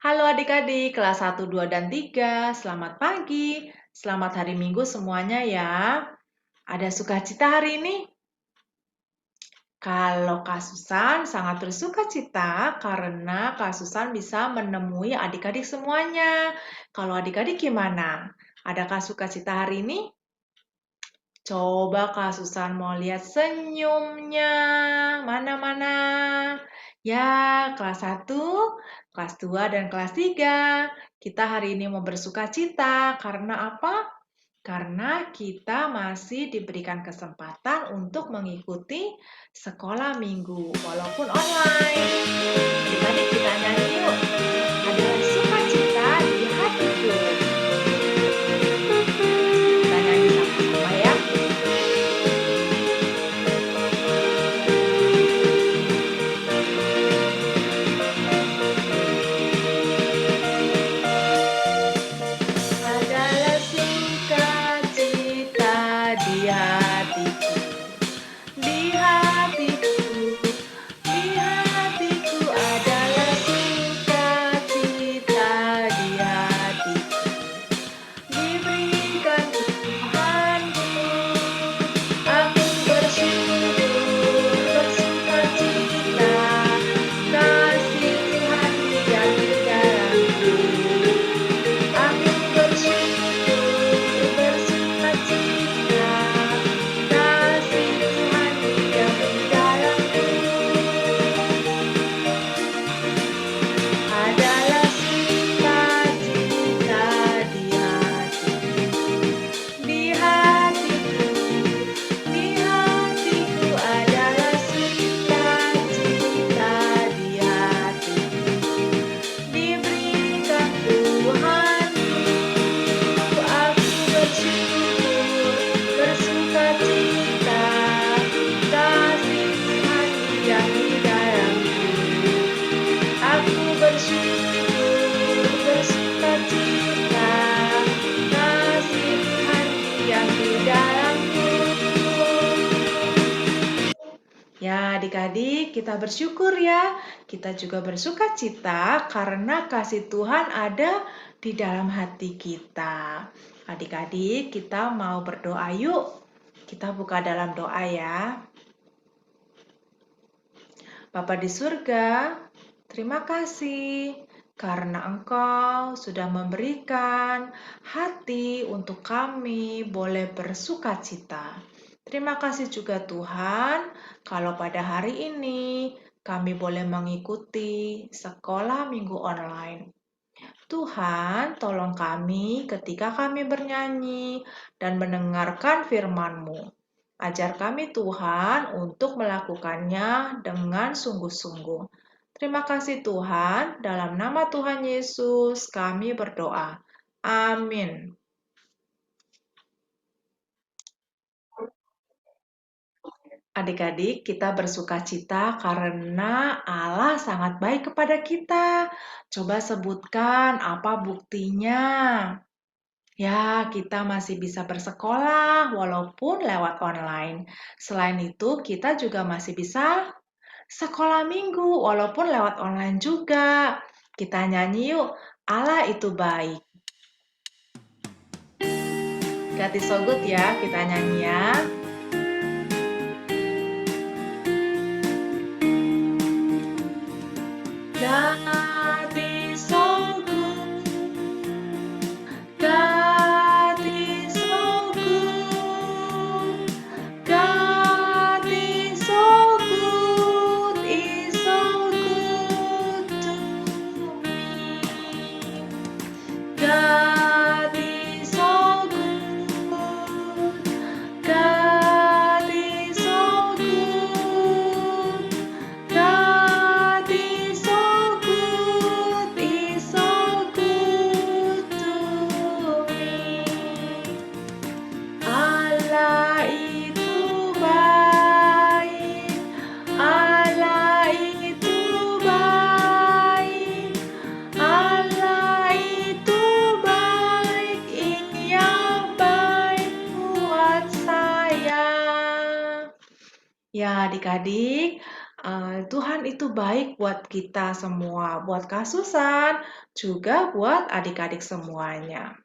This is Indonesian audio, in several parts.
Halo adik-adik kelas 1, 2, dan 3. Selamat pagi. Selamat hari Minggu semuanya ya. Ada sukacita hari ini? Kalau Kak Susan sangat bersukacita karena Kak Susan bisa menemui adik-adik semuanya. Kalau adik-adik gimana? Adakah sukacita hari ini? Coba Kak Susan mau lihat senyumnya. Mana-mana? Ya, kelas 1, kelas 2, dan kelas 3. Kita hari ini mau bersukacita. Karena apa? Karena kita masih diberikan kesempatan untuk mengikuti sekolah minggu, walaupun online. Adik-adik kita nyanyi yuk. Ada sukacita di hatiku. Kita nyanyi sama-sama ya. Adalah sukacita di hatiku, di hatiku, di hatiku adalah sukacita di hatiku. Diberikan Tuhanku, aku bersyukur, bersukacita, kasih Tuhan yang di dalamku. Aku bersyukur, bersukacita, kasih Tuhan yang di dalamku. Adalah sukacita di hatiku, di hatiku, di hatiku adalah sukacita di hatiku. Diberikan Tuhanku, aku bersyukur, bersukacita, kasih Tuhan yang di dalamku. Aku bersyukur, bersukacita, kasih Tuhan yang di dalamku. Ya, adik-adik, kita bersyukur ya. Kita juga bersukacita karena kasih Tuhan ada di dalam hati kita. Adik-adik, kita mau berdoa yuk. Kita buka dalam doa ya. Bapa di surga, terima kasih karena Engkau sudah memberikan hati untuk kami boleh bersukacita. Terima kasih juga Tuhan, kalau pada hari ini kami boleh mengikuti sekolah minggu online. Tuhan, tolong kami ketika kami bernyanyi dan mendengarkan firman-Mu. Ajar kami Tuhan untuk melakukannya dengan sungguh-sungguh. Terima kasih Tuhan, dalam nama Tuhan Yesus kami berdoa. Amin. Adik-adik, kita bersukacita karena Allah sangat baik kepada kita. Coba sebutkan apa buktinya. Ya, kita masih bisa bersekolah walaupun lewat online. Selain itu, kita juga masih bisa sekolah minggu walaupun lewat online juga. Kita nyanyi yuk, Allah itu baik. God is so good ya, kita nyanyi ya. God is so good. God is so good. God is so good. Is so good to me. God is so good. God is so good. God is so good. Is so good to me. Allah itu baik. Allah itu baik. Allah itu baik. Ia baik buat saya. Ya, adik-adik, Tuhan itu baik buat kita semua, buat Kak Susan, juga buat adik-adik semuanya.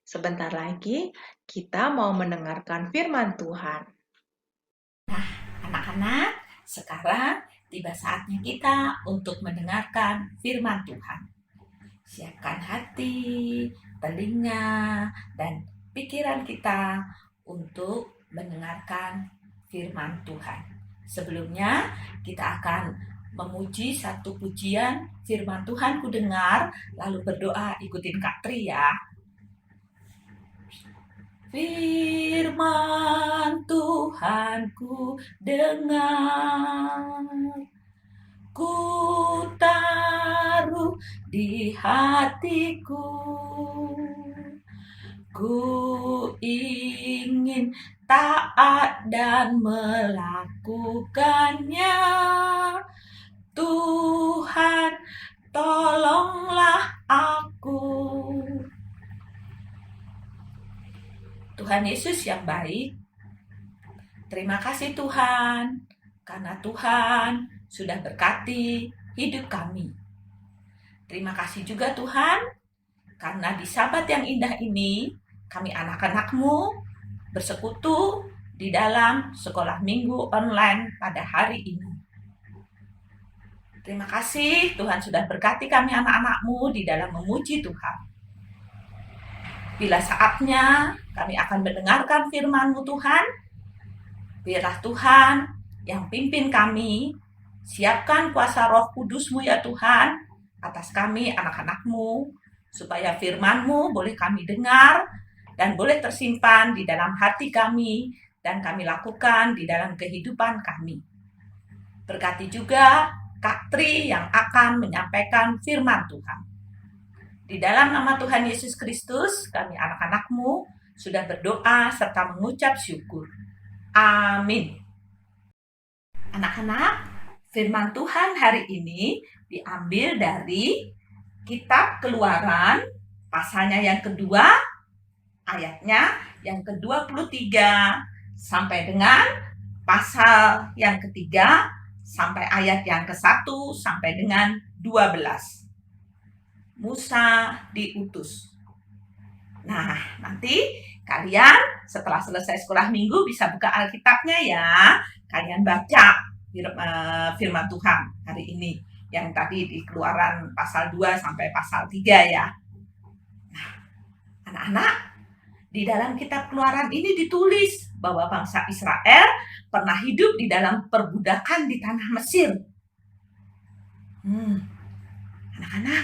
Sebentar lagi kita mau mendengarkan firman Tuhan. Nah, anak-anak, sekarang tiba saatnya kita untuk mendengarkan firman Tuhan. Siapkan hati, telinga, dan pikiran kita untuk mendengarkan firman Tuhan. Sebelumnya, kita akan memuji satu pujian firman Tuhan ku dengar, lalu berdoa ikutin Kak Tri ya. Firman Tuhan ku dengar, ku taruh di hatiku, ku ingin taat dan melakukannya. Tuhan, tolonglah aku. Tuhan Yesus yang baik, terima kasih Tuhan, karena Tuhan sudah berkati hidup kami. Terima kasih juga Tuhan, karena di Sabat yang indah ini, kami anak-anak-Mu bersekutu di dalam sekolah minggu online pada hari ini. Terima kasih Tuhan sudah berkati kami anak-anak-Mu di dalam memuji Tuhan. Bila saatnya kami akan mendengarkan firman-Mu Tuhan, biarlah Tuhan yang pimpin kami, siapkan kuasa Roh Kudus-Mu ya Tuhan, atas kami anak-anak-Mu, supaya firman-Mu boleh kami dengar, dan boleh tersimpan di dalam hati kami, dan kami lakukan di dalam kehidupan kami. Berkati juga Kak Tri yang akan menyampaikan firman Tuhan. Di dalam nama Tuhan Yesus Kristus, kami anak-anak-Mu sudah berdoa serta mengucap syukur. Amin. Anak-anak, firman Tuhan hari ini diambil dari kitab Keluaran, pasalnya yang kedua, ayatnya yang ke-23, sampai dengan pasal yang ketiga, sampai ayat yang ke-1 sampai dengan 12. Musa diutus. Nah, nanti kalian setelah selesai sekolah minggu bisa buka Alkitabnya ya. Kalian baca firman Tuhan hari ini. Yang tadi di Keluaran pasal 2 sampai pasal 3 ya. Nah, anak-anak, di dalam kitab Keluaran ini ditulis bahwa bangsa Israel pernah hidup di dalam perbudakan di tanah Mesir. Anak-anak,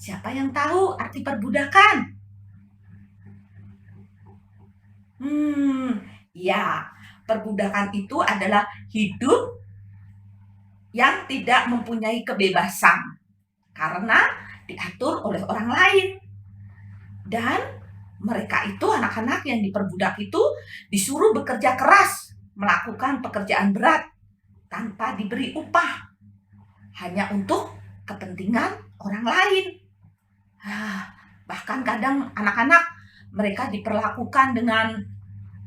siapa yang tahu arti perbudakan? Ya, perbudakan itu adalah hidup yang tidak mempunyai kebebasan karena diatur oleh orang lain. Dan mereka itu, anak-anak yang diperbudak itu, disuruh bekerja keras, melakukan pekerjaan berat tanpa diberi upah, hanya untuk kepentingan orang lain. Bahkan kadang anak-anak mereka diperlakukan dengan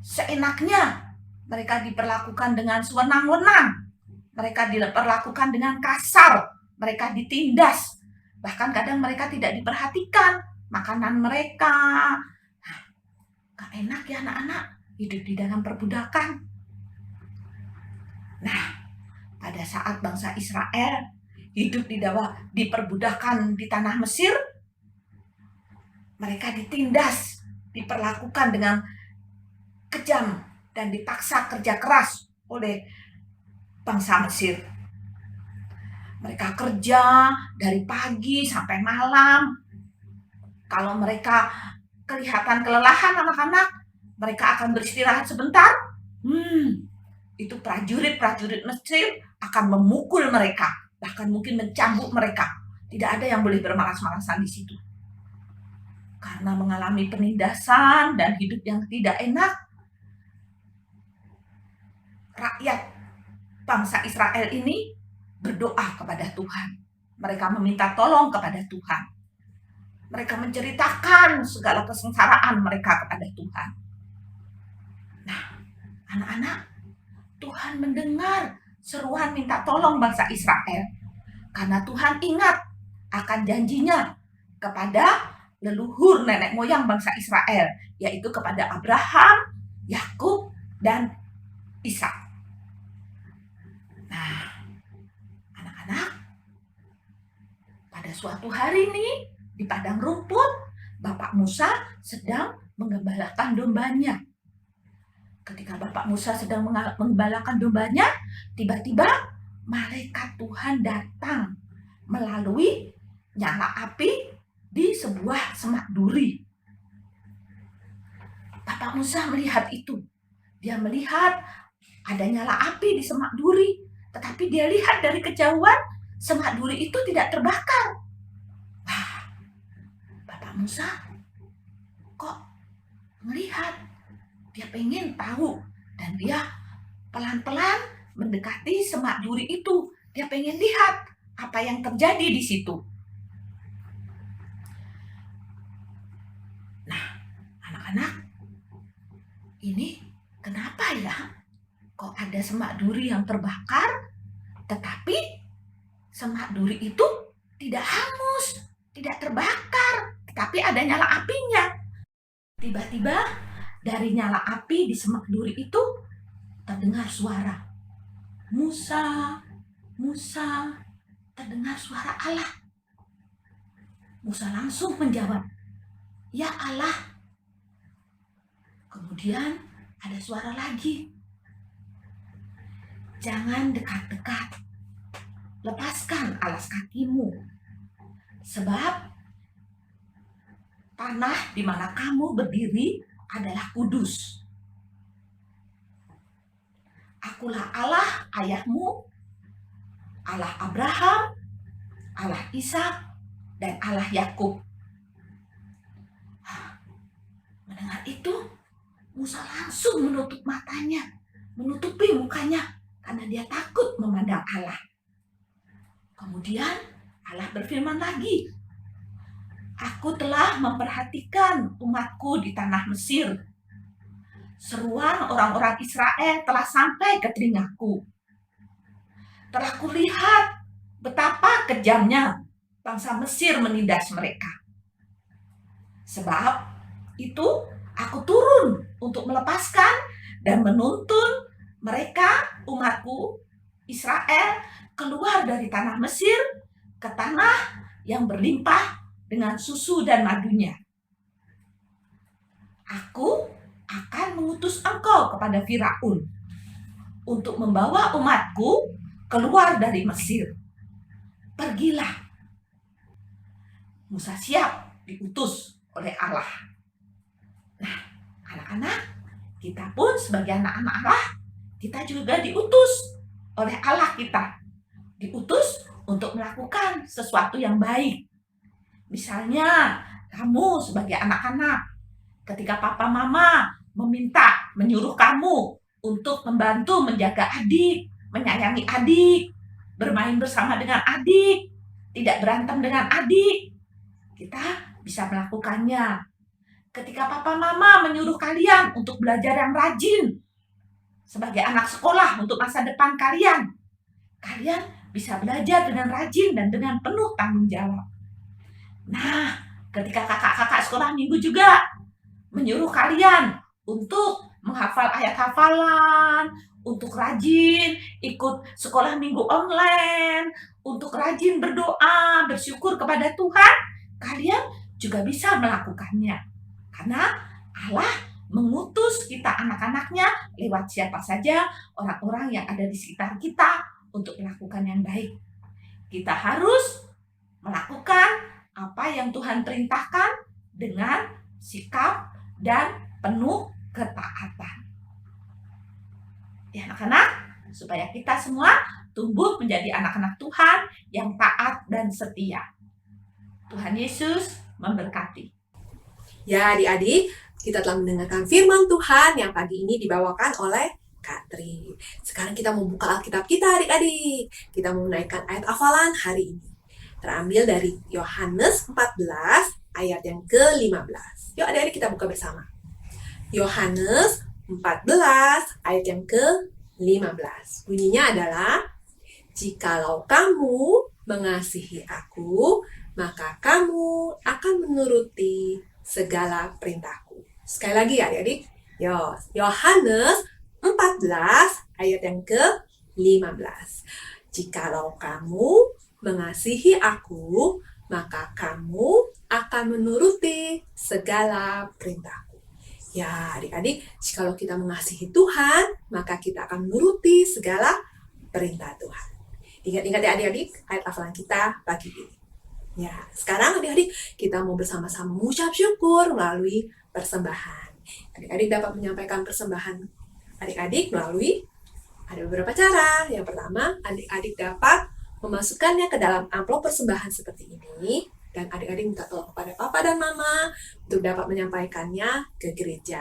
seenaknya, mereka diperlakukan dengan sewenang-wenang, mereka diperlakukan dengan kasar, mereka ditindas, bahkan kadang mereka tidak diperhatikan makanan mereka. Gak enak ya anak-anak hidup di dalam perbudakan. Nah, pada saat bangsa Israel hidup di perbudakan di tanah Mesir, mereka ditindas, diperlakukan dengan kejam, dan dipaksa kerja keras oleh bangsa Mesir. Mereka kerja dari pagi sampai malam. Kalau mereka kelihatan kelelahan anak-anak, mereka akan beristirahat sebentar. Itu prajurit-prajurit Mesir akan memukul mereka, bahkan mungkin mencambuk mereka. Tidak ada yang boleh bermalas-malasan di situ. Karena mengalami penindasan dan hidup yang tidak enak, rakyat bangsa Israel ini berdoa kepada Tuhan. Mereka meminta tolong kepada Tuhan. Mereka menceritakan segala kesengsaraan mereka kepada Tuhan. Nah, anak-anak, Tuhan mendengar seruan minta tolong bangsa Israel. Karena Tuhan ingat akan janjinya kepada leluhur nenek moyang bangsa Israel, yaitu kepada Abraham, Yakub, dan Ishak. Nah, anak-anak, pada suatu hari nih di padang rumput, Bapak Musa sedang menggembalakan dombanya. Ketika Bapak Musa sedang menggembalakan dombanya, tiba-tiba malaikat Tuhan datang melalui nyala api di sebuah semak duri. Bapak Musa melihat itu. Dia melihat ada nyala api di semak duri, tetapi dia lihat dari kejauhan semak duri itu tidak terbakar. Wah, Bapak Musa kok melihat, dia pengen tahu, dan dia pelan-pelan mendekati semak duri itu. Dia pengen lihat apa yang terjadi di situ. Nah, anak-anak, ini kenapa ya? Kok ada semak duri yang terbakar, tetapi semak duri itu tidak hangus, tidak terbakar, tetapi ada nyala apinya. Tiba-tiba dari nyala api di semak duri itu terdengar suara, Musa, Musa, terdengar suara Allah. Musa langsung menjawab, ya Allah. Kemudian ada suara lagi, jangan dekat-dekat, lepaskan alas kakimu, sebab tanah di mana kamu berdiri adalah kudus. Akulah Allah ayahmu, Allah Abraham, Allah Ishak, dan Allah Yakub. Mendengar itu, Musa langsung menutup matanya, menutupi mukanya, karena dia takut memandang Allah. Kemudian Allah berfirman lagi, aku telah memperhatikan umatku di tanah Mesir. Seruan orang-orang Israel telah sampai ke telingaku. Telah kulihat betapa kejamnya bangsa Mesir menindas mereka. Sebab itu aku turun untuk melepaskan dan menuntun mereka, umatku Israel, keluar dari tanah Mesir ke tanah yang berlimpah dengan susu dan madunya. Aku akan mengutus engkau kepada Firaun untuk membawa umatku keluar dari Mesir. Pergilah. Musa siap diutus oleh Allah. Nah, anak-anak, kita pun sebagai anak-anak Allah, kita juga diutus oleh Allah kita. Diutus untuk melakukan sesuatu yang baik. Misalnya, kamu sebagai anak-anak, ketika papa mama menyuruh kamu untuk membantu menjaga adik, menyayangi adik, bermain bersama dengan adik, tidak berantem dengan adik, kita bisa melakukannya. Ketika papa mama menyuruh kalian untuk belajar yang rajin, sebagai anak sekolah untuk masa depan kalian, kalian bisa belajar dengan rajin dan dengan penuh tanggung jawab. Nah, ketika kakak-kakak sekolah minggu juga menyuruh kalian untuk menghafal ayat hafalan, untuk rajin ikut sekolah minggu online, untuk rajin berdoa, bersyukur kepada Tuhan, kalian juga bisa melakukannya. Karena Allah mengutus kita anak-anaknya lewat siapa saja orang-orang yang ada di sekitar kita untuk melakukan yang baik. Kita harus melakukan apa yang Tuhan perintahkan dengan sikap dan penuh ketaatan. Ya anak-anak, supaya kita semua tumbuh menjadi anak-anak Tuhan yang taat dan setia. Tuhan Yesus memberkati. Ya adik-adik, kita telah mendengarkan firman Tuhan yang pagi ini dibawakan oleh Kak Tri. Sekarang kita membuka Alkitab kita adik-adik. Kita mau menaikkan ayat hafalan hari ini. Terambil dari Yohanes 14 ayat yang ke-15. Yuk adik-adik kita buka bersama. Yohanes 14 ayat yang ke-15. 15. Bunyinya adalah, jikalau kamu mengasihi aku, maka kamu akan menuruti segala perintahku. Sekali lagi ya adik-adik. Yohanes 14 ayat yang ke-15. Jikalau kamu mengasihi aku, maka kamu akan menuruti segala perintahku. Ya, adik-adik, jikalau kita mengasihi Tuhan, maka kita akan menuruti segala perintah Tuhan. Ingat-ingat ya adik-adik, ayat hafalan kita pagi ini. Ya, sekarang adik-adik, kita mau bersama-sama mengucap syukur melalui persembahan. Adik-adik dapat menyampaikan persembahan adik-adik melalui ada beberapa cara. Yang pertama, adik-adik dapat memasukkannya ke dalam amplop persembahan seperti ini, dan adik-adik minta tolong kepada papa dan mama untuk dapat menyampaikannya ke gereja.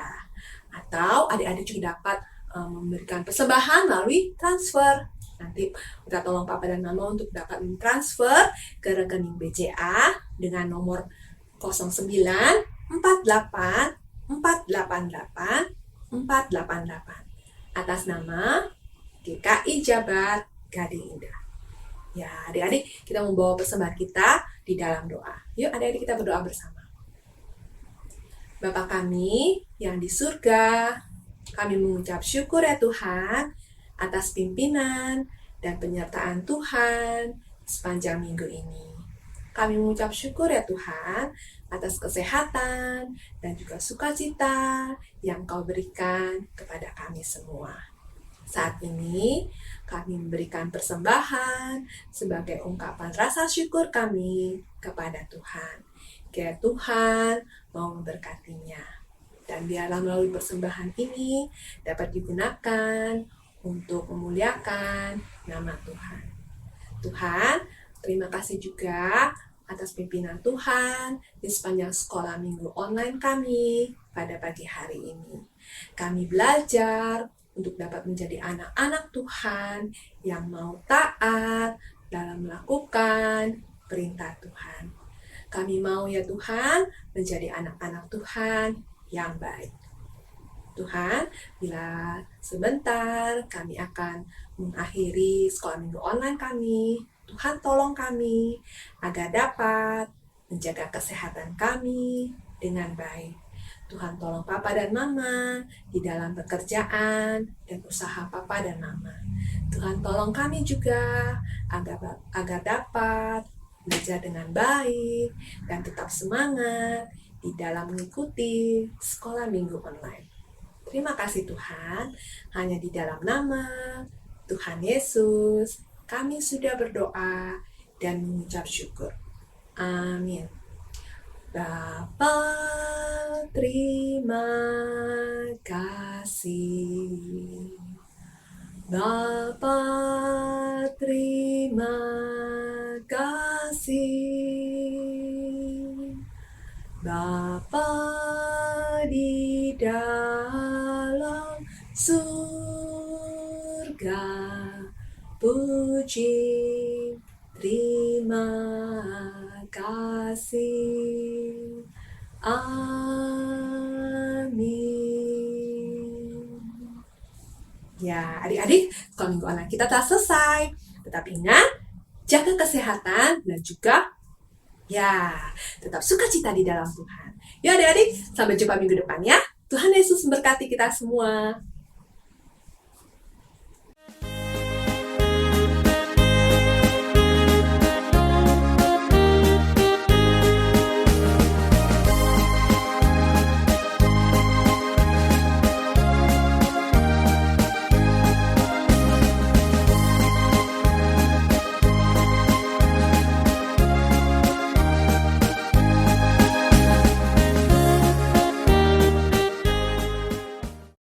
Atau adik-adik juga dapat memberikan persembahan melalui transfer. Nanti minta tolong papa dan mama untuk dapat mentransfer ke rekening BCA dengan nomor 0948488488 atas nama GKI Jabar Gading Indah. Ya, adik-adik, kita membawa persembahan kita di dalam doa. Yuk, adik-adik, kita berdoa bersama. Bapa kami yang di surga, kami mengucap syukur ya Tuhan atas pimpinan dan penyertaan Tuhan sepanjang minggu ini. Kami mengucap syukur ya Tuhan atas kesehatan dan juga sukacita yang Kau berikan kepada kami semua. Saat ini kami memberikan persembahan sebagai ungkapan rasa syukur kami kepada Tuhan. Kiranya Tuhan mau memberkatinya. Dan biarlah melalui persembahan ini dapat digunakan untuk memuliakan nama Tuhan. Tuhan, terima kasih juga atas pimpinan Tuhan di sepanjang sekolah minggu online kami pada pagi hari ini. Kami belajar untuk dapat menjadi anak-anak Tuhan yang mau taat dalam melakukan perintah Tuhan. Kami mau ya Tuhan menjadi anak-anak Tuhan yang baik. Tuhan, bila sebentar kami akan mengakhiri sekolah minggu online kami, Tuhan tolong kami agar dapat menjaga kesehatan kami dengan baik. Tuhan tolong papa dan mama di dalam pekerjaan dan usaha papa dan mama. Tuhan tolong kami juga agar dapat belajar dengan baik dan tetap semangat di dalam mengikuti sekolah minggu online. Terima kasih Tuhan, hanya di dalam nama Tuhan Yesus kami sudah berdoa dan mengucap syukur. Amin. Bapa, terima kasih. Bapa, terima kasih. Bapa di dalam surga, puji, terima kasih. Amin. Ya, adik-adik, sekolah minggu online kita telah selesai. Tetap ingat, jaga kesehatan dan juga tetap sukacita di dalam Tuhan. Ya adik-adik, sampai jumpa minggu depan ya. Tuhan Yesus memberkati kita semua.